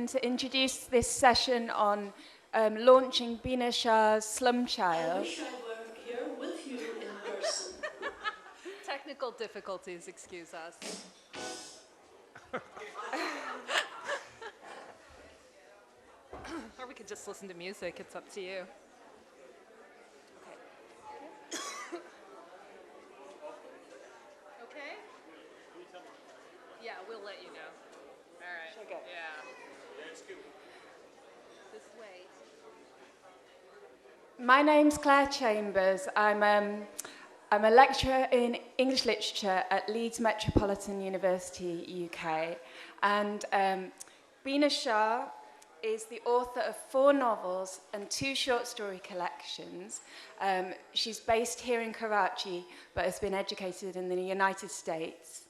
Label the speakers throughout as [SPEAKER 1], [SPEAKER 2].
[SPEAKER 1] and to introduce this session on launching Bina Shah's Slum
[SPEAKER 2] I wish I were here with you in person.
[SPEAKER 3] Technical difficulties, excuse us. Or we could just listen to music, it's up to you. Okay? Yeah, we'll let you know. All right.
[SPEAKER 1] Should I go?
[SPEAKER 3] Yeah. This way.
[SPEAKER 1] My name's Claire Chambers. I'm a lecturer in English literature at Leeds Metropolitan University, UK. And Bina Shah is the author of 4 novels and 2 short story collections. She's based here in Karachi, but has been educated in the United States.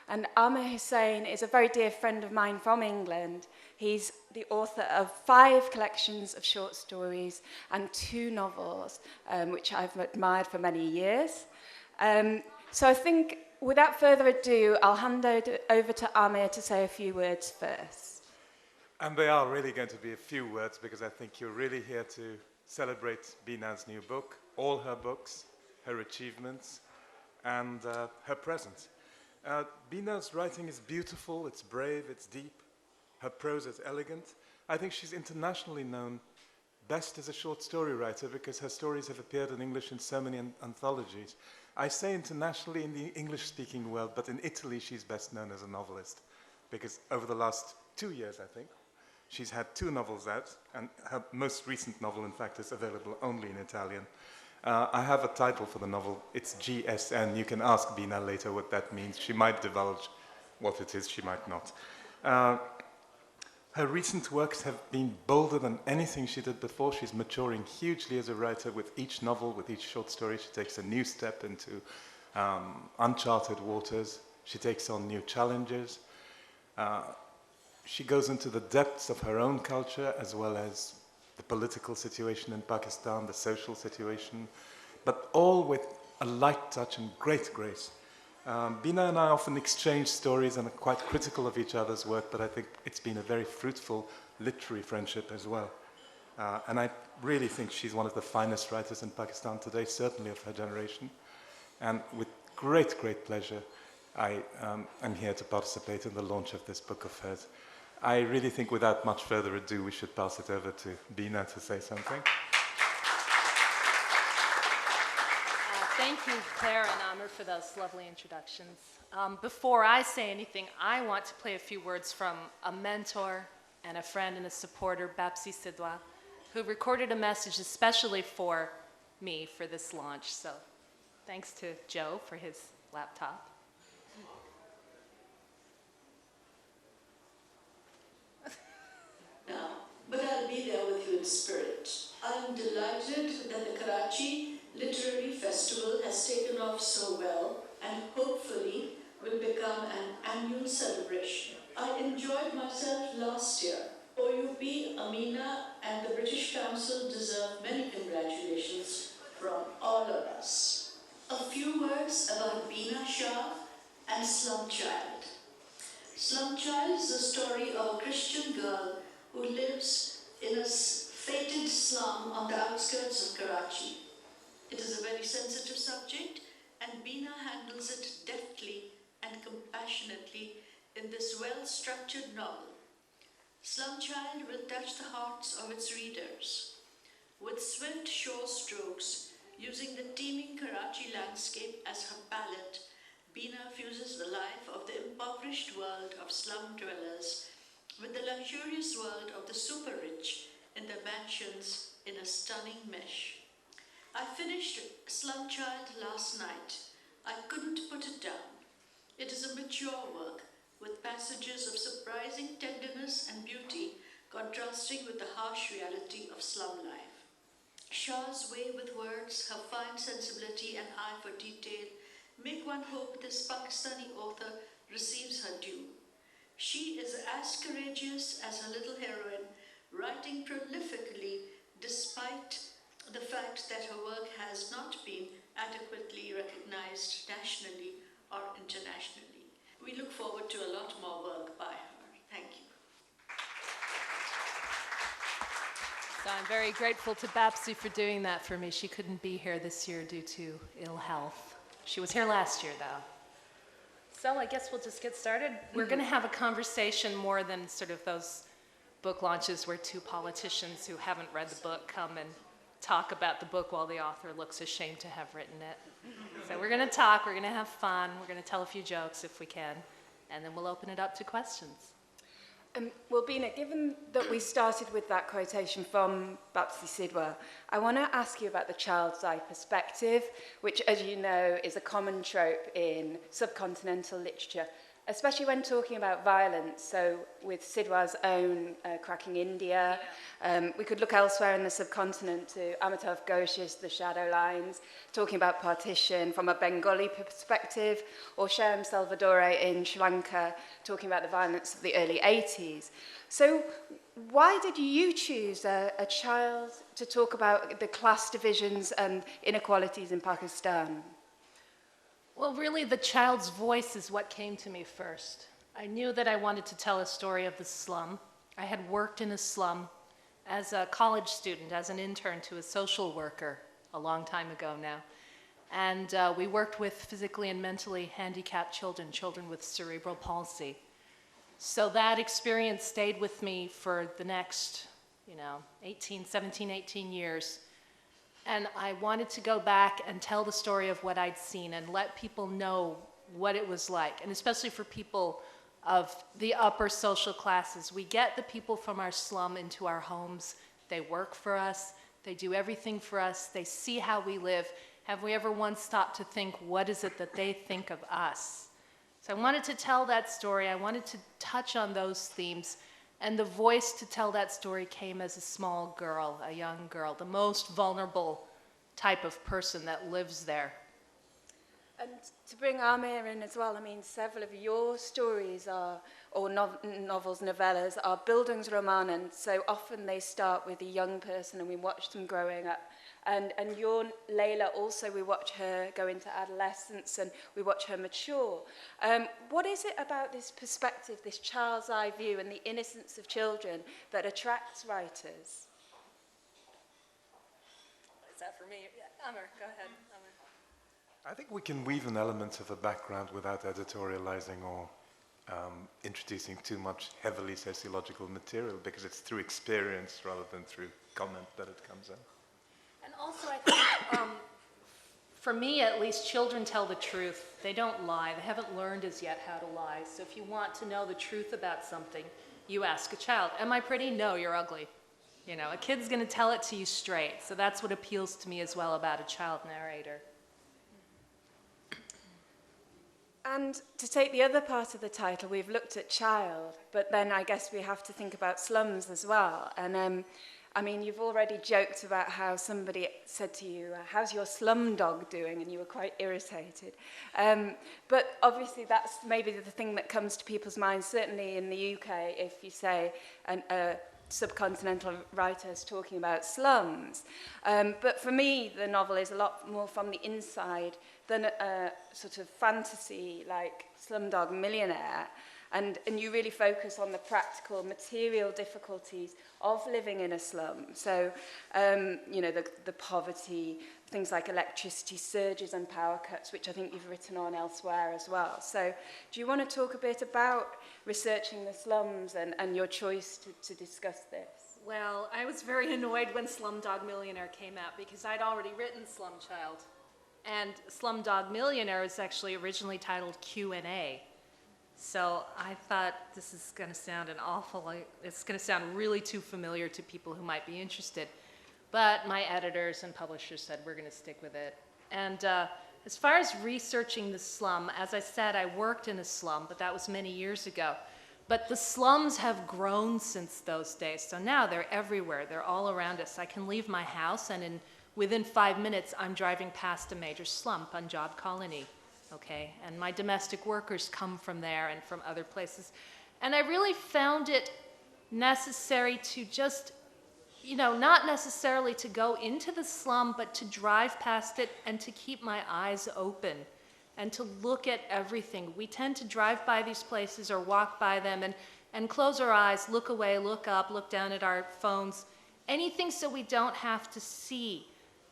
[SPEAKER 1] And Amir Hussain is a very dear friend of mine from England. He's the author of 5 collections of short stories and 2 novels, which I've admired for many years. So I think, without further ado, I'll hand over to Amir to say a few words first.
[SPEAKER 4] And they are really going to be a few words, because I think you're really here to celebrate Bina's new book, all her books, her achievements, and her presence. Bina's writing is beautiful, it's brave, it's deep. Her prose is elegant. I think she's internationally known best as a short story writer, because her stories have appeared in English in so many anthologies. I say internationally in the English-speaking world, but in Italy she's best known as a novelist, because over the last 2 years, I think, she's had 2 novels out, and her most recent novel, in fact, is available only in Italian. I have a title for the novel. It's GSN. You can ask Bina later what that means. She might divulge what it is, she might not. Her recent works have been bolder than anything she did before. She's maturing hugely as a writer. With each novel, with each short story, she takes a new step into uncharted waters. She takes on new challenges. She goes into the depths of her own culture, as well as the political situation in Pakistan, the social situation, but all with a light touch and great grace. Bina and I often exchange stories and are quite critical of each other's work, but I think it's been a very fruitful literary friendship as well. And I really think she's one of the finest writers in Pakistan today, certainly of her generation. And with great, great pleasure, I am here to participate in the launch of this book of hers. I really think, without much further ado, we should pass it over to Bina to say something.
[SPEAKER 3] Thank you, Claire and Amr, for those lovely introductions. Before I say anything, I want to play a few words from a mentor and a friend and a supporter, Bapsi Sidwa, who recorded a message especially for me for this launch. So thanks to Joe for his laptop.
[SPEAKER 2] But I'll be there with you in spirit. I'm delighted that the Karachi Literary Festival has taken off so well and hopefully will become an annual celebration. I enjoyed myself last year. OUP, Amina and the British Council deserve many congratulations from all of us. A few words about Bina Shah and Slum Child. Slum Child is the story of a Christian girl who lives in a fated slum on the outskirts of Karachi. It is a very sensitive subject, and Bina handles it deftly and compassionately in this well-structured novel. Slum Child will touch the hearts of its readers. With swift shore strokes, using the teeming Karachi landscape as her palette, Bina fuses the life of the impoverished world of slum dwellers with the luxurious world of the super-rich in their mansions in a stunning mesh. I finished Slum Child last night. I couldn't put it down. It is a mature work, with passages of surprising tenderness and beauty contrasting with the harsh reality of slum life. Shah's way with words, her fine sensibility and eye for detail make one hope this Pakistani author receives her due. She is as courageous as her little heroine, writing prolifically despite the fact that her work has not been adequately recognized nationally or internationally. We look forward to a lot more work by her. Thank you.
[SPEAKER 3] So I'm very grateful to Babsy for doing that for me. She couldn't be here this year due to ill health. She was here last year, though. So I guess we'll just get started. We're going to have a conversation more than sort of those book launches where two politicians who haven't read the book come and talk about the book while the author looks ashamed to have written it. So we're going to talk, we're going to have fun, we're going to tell a few jokes if we can, and then we'll open it up to questions.
[SPEAKER 1] Well, Bina, given that we started with that quotation from Babsy Sidwa, I want to ask you about the child's eye perspective, which, as you know, is a common trope in subcontinental literature, especially when talking about violence. So with Sidwa's own Cracking India, we could look elsewhere in the subcontinent to Amitav Ghosh's The Shadow Lines, talking about partition from a Bengali perspective, or Shyam Salvadore in Sri Lanka, talking about the violence of the early 80s. So why did you choose a child to talk about the class divisions and inequalities in Pakistan?
[SPEAKER 3] Well, really, the child's voice is what came to me first. I knew that I wanted to tell a story of the slum. I had worked in a slum as a college student, as an intern to a social worker a long time ago now. And we worked with physically and mentally handicapped children, children with cerebral palsy. So that experience stayed with me for the next, 17, 18 years. And I wanted to go back and tell the story of what I'd seen and let people know what it was like, and especially for people of the upper social classes. We get the people from our slum into our homes. They work for us. They do everything for us. They see how we live. Have we ever once stopped to think, what is it that they think of us? So I wanted to tell that story. I wanted to touch on those themes. And the voice to tell that story came as a small girl, a young girl, the most vulnerable type of person that lives there.
[SPEAKER 1] And to bring Amir in as well, I mean, several of your stories or novels, novellas, are Bildungsromanen, so often they start with a young person and we watch them growing up. And your Layla also, we watch her go into adolescence and we watch her mature. What is it about this perspective, this child's eye view and the innocence of children that attracts writers?
[SPEAKER 3] Is that for me? Yeah, Amir, go ahead. Amir.
[SPEAKER 4] I think we can weave an element of a background without editorializing or introducing too much heavily sociological material, because it's through experience rather than through comment that it comes in.
[SPEAKER 3] And also, I think, for me at least, children tell the truth. They don't lie. They haven't learned as yet how to lie. So if you want to know the truth about something, you ask a child, am I pretty? No, you're ugly. A kid's going to tell it to you straight. So that's what appeals to me as well about a child narrator.
[SPEAKER 1] And to take the other part of the title, we've looked at child, but then I guess we have to think about slums as well. And I mean, you've already joked about how somebody said to you, how's your slum dog doing? And you were quite irritated. But obviously that's maybe the thing that comes to people's minds, certainly in the UK, if you say a subcontinental writer is talking about slums. But for me, the novel is a lot more from the inside than a sort of fantasy like Slumdog Millionaire. And you really focus on the practical, material difficulties of living in a slum. So, the poverty, things like electricity surges and power cuts, which I think you've written on elsewhere as well. So do you want to talk a bit about researching the slums and your choice to discuss this?
[SPEAKER 3] Well, I was very annoyed when Slumdog Millionaire came out because I'd already written Slum Child. And Slumdog Millionaire was actually originally titled Q&A. So I thought this is going to sound it's going to sound really too familiar to people who might be interested. But my editors and publishers said we're going to stick with it. And as far as researching the slum, as I said, I worked in a slum, but that was many years ago. But the slums have grown since those days. So now they're everywhere. They're all around us. I can leave my house and within 5 minutes, I'm driving past a major slum, Punjab Colony. Okay, and my domestic workers come from there and from other places. And I really found it necessary to just, not necessarily to go into the slum, but to drive past it and to keep my eyes open and to look at everything. We tend to drive by these places or walk by them and close our eyes, look away, look up, look down at our phones, Anything so we don't have to see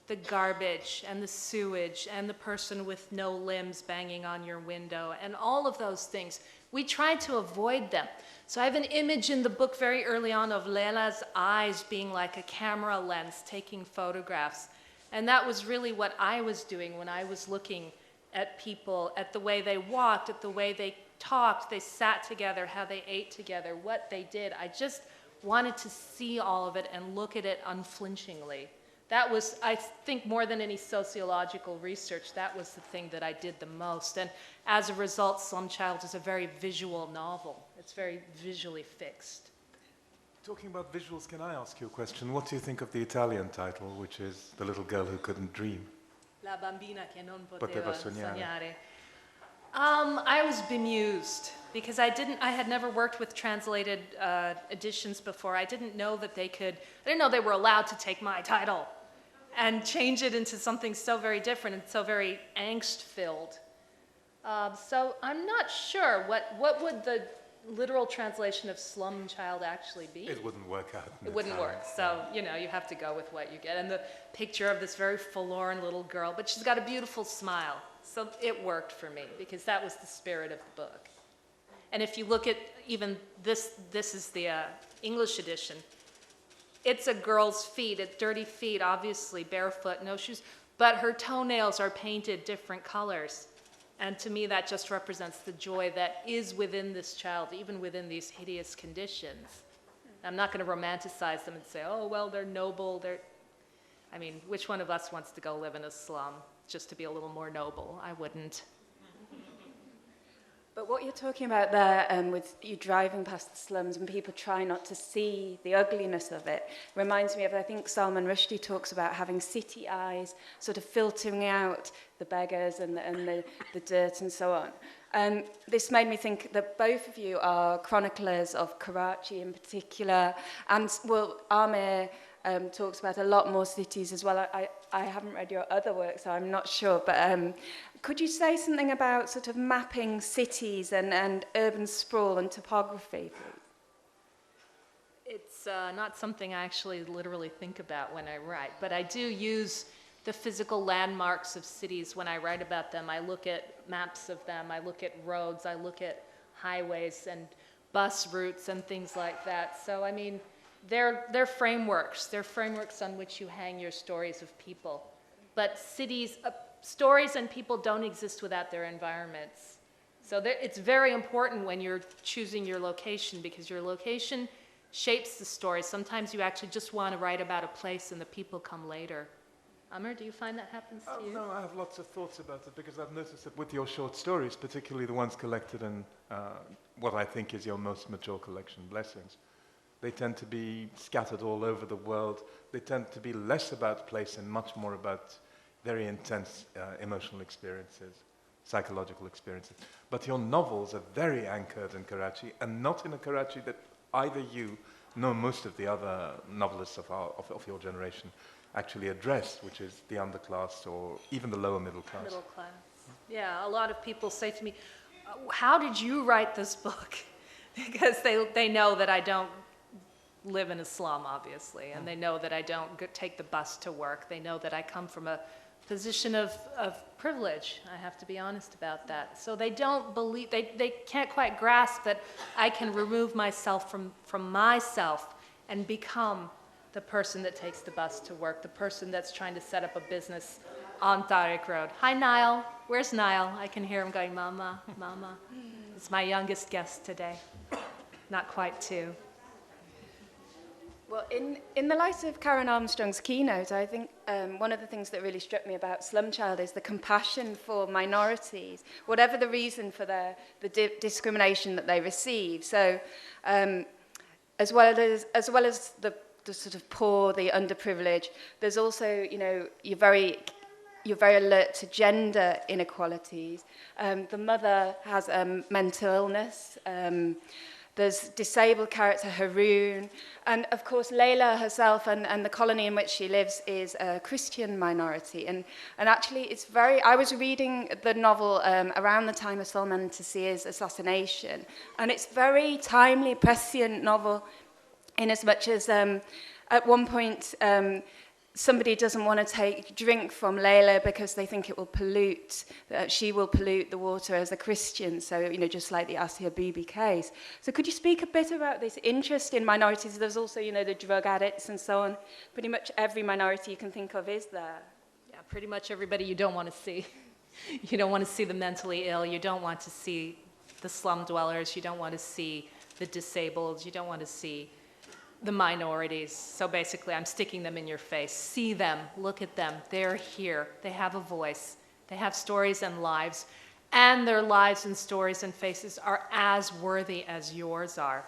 [SPEAKER 3] the garbage and the sewage and the person with no limbs banging on your window and all of those things. We try to avoid them. So I have an image in the book very early on of Leila's eyes being like a camera lens taking photographs. And that was really what I was doing when I was looking at people, at the way they walked, at the way they talked, they sat together, how they ate together, what they did. I just wanted to see all of it and look at it unflinchingly. That was, I think, more than any sociological research, that was the thing that I did the most. And as a result, Slum Child is a very visual novel. It's very visually fixed.
[SPEAKER 4] Talking about visuals, can I ask you a question? What do you think of the Italian title, which is The Little Girl Who Couldn't Dream?
[SPEAKER 3] La bambina che non
[SPEAKER 4] Poteva
[SPEAKER 3] poteva
[SPEAKER 4] sognare.
[SPEAKER 3] sognare. I was bemused because I had never worked with translated editions before. I didn't know that I didn't know they were allowed to take my title and change it into something so very different and so very angst-filled. So I'm not sure, what would the literal translation of Slum Child actually be?
[SPEAKER 4] It wouldn't work out.
[SPEAKER 3] It wouldn't work, so, you know, you have to go with what you get. And the picture of this very forlorn little girl, but she's got a beautiful smile. So it worked for me, because that was the spirit of the book. And if you look at even this is the English edition. It's a girl's feet, it's dirty feet, obviously, barefoot, no shoes, but her toenails are painted different colors. And to me, that just represents the joy that is within this child, even within these hideous conditions. I'm not going to romanticize them and say, oh, well, they're noble. I mean, which one of us wants to go live in a slum just to be a little more noble? I wouldn't.
[SPEAKER 1] But what you're talking about there, with you driving past the slums and people try not to see the ugliness of it, reminds me of, I think Salman Rushdie talks about having city eyes, sort of filtering out the beggars and the dirt and so on. This made me think that both of you are chroniclers of Karachi in particular, and, well, Amir talks about a lot more cities as well. I haven't read your other work, so I'm not sure, but could you say something about sort of mapping cities and urban sprawl and topography, please?
[SPEAKER 3] It's not something I actually literally think about when I write, but I do use the physical landmarks of cities when I write about them. I look at maps of them, I look at roads, I look at highways and bus routes and things like that. So, I mean, they're frameworks. They're frameworks on which you hang your stories of people. But cities, stories and people don't exist without their environments. So it's very important when you're choosing your location, because your location shapes the story. Sometimes you actually just want to write about a place and the people come later. Amr, do you find that happens to you?
[SPEAKER 4] No, I have lots of thoughts about it, because I've noticed that with your short stories, particularly the ones collected in what I think is your most mature collection, Blessings, they tend to be scattered all over the world. They tend to be less about place and much more about very intense emotional experiences, psychological experiences. But your novels are very anchored in Karachi, and not in a Karachi that either you nor most of the other novelists of your generation actually address, which is the underclass or even the lower middle class.
[SPEAKER 3] Middle class. Yeah, a lot of people say to me, how did you write this book? Because they know that I don't live in a slum, obviously, and they know that I don't take the bus to work. They know that I come from a position of privilege. I have to be honest about that. So they don't believe, they can't quite grasp that I can remove myself from myself and become the person that takes the bus to work, the person that's trying to set up a business on Tariq Road. Hi, Niall. Where's Niall? I can hear him going, Mama, Mama. It's my youngest guest today. Not quite two.
[SPEAKER 1] Well, in the light of Karen Armstrong's keynote, I think one of the things that really struck me about Slum Child is the compassion for minorities, whatever the reason for the discrimination that they receive. So, as well as the sort of poor, the underprivileged, there's also, you know, you're very alert to gender inequalities. The mother has mental illness. There's disabled character Haroon, and of course Layla herself and the colony in which she lives is a Christian minority. And actually it's very, I was reading the novel around the time of Salman Taseer's assassination, and it's very timely, prescient novel in as much as at one point, somebody doesn't want to drink from Layla because they think it will pollute, she will pollute the water as a Christian, so, just like the Asia Bibi case. So could you speak a bit about this interest in minorities? There's also, the drug addicts and so on. Pretty much every minority you can think of is there.
[SPEAKER 3] Yeah, pretty much everybody you don't want to see. You don't want to see the mentally ill, you don't want to see the slum dwellers, you don't want to see the disabled, you don't want to see the minorities. So basically, I'm sticking them in your face. See them, look at them, they're here, they have a voice, they have stories and lives, and their lives and stories and faces are as worthy as yours are,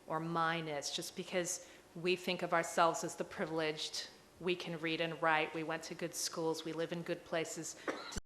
[SPEAKER 3] or mine is, just because we think of ourselves as the privileged, we can read and write, we went to good schools, we live in good places. To